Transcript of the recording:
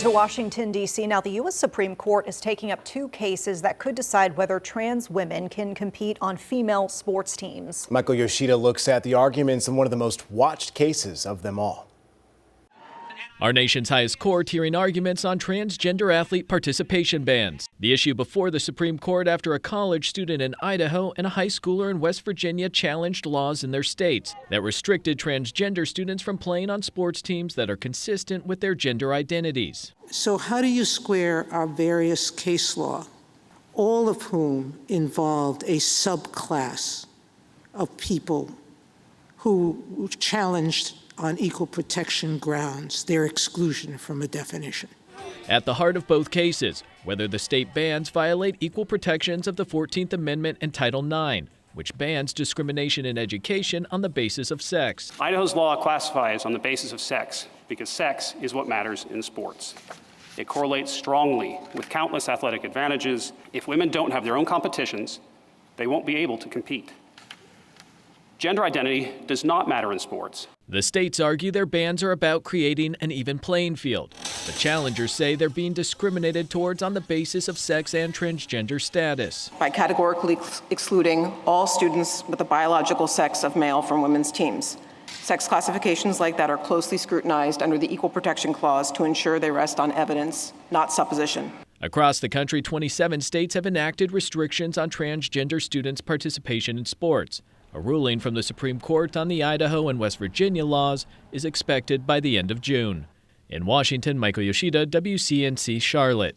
To Washington, D.C. Now, the U.S. Supreme Court is taking up two cases that could decide whether trans women can compete on female sports teams. Michael Yoshida looks at the arguments in one of the most watched cases of them all. Our nation's highest court hearing arguments on transgender athlete participation bans. The issue before the Supreme Court after a college student in Idaho and a high schooler in West Virginia challenged laws in their states that restricted transgender students from playing on sports teams that are consistent with their gender identities. So how do you square our various case law, all of whom involved a subclass of people who challenged on equal protection grounds their exclusion from a definition? At the heart of both cases, whether the state bans violate equal protections of the 14th Amendment and Title IX, which bans discrimination in education on the basis of sex. Idaho's law classifies on the basis of sex because sex is what matters in sports. It correlates strongly with countless athletic advantages. If women don't have their own competitions, they won't be able to compete. Gender identity does not matter in sports. The states argue their bans are about creating an even playing field. The challengers say they're being discriminated towards on the basis of sex and transgender status. By categorically excluding all students with the biological sex of male from women's teams. Sex classifications like that are closely scrutinized under the Equal Protection Clause to ensure they rest on evidence, not supposition. Across the country, 27 states have enacted restrictions on transgender students' participation in sports. A ruling from the Supreme Court on the Idaho and West Virginia laws is expected by the end of June. In Washington, Michael Yoshida, WCNC Charlotte.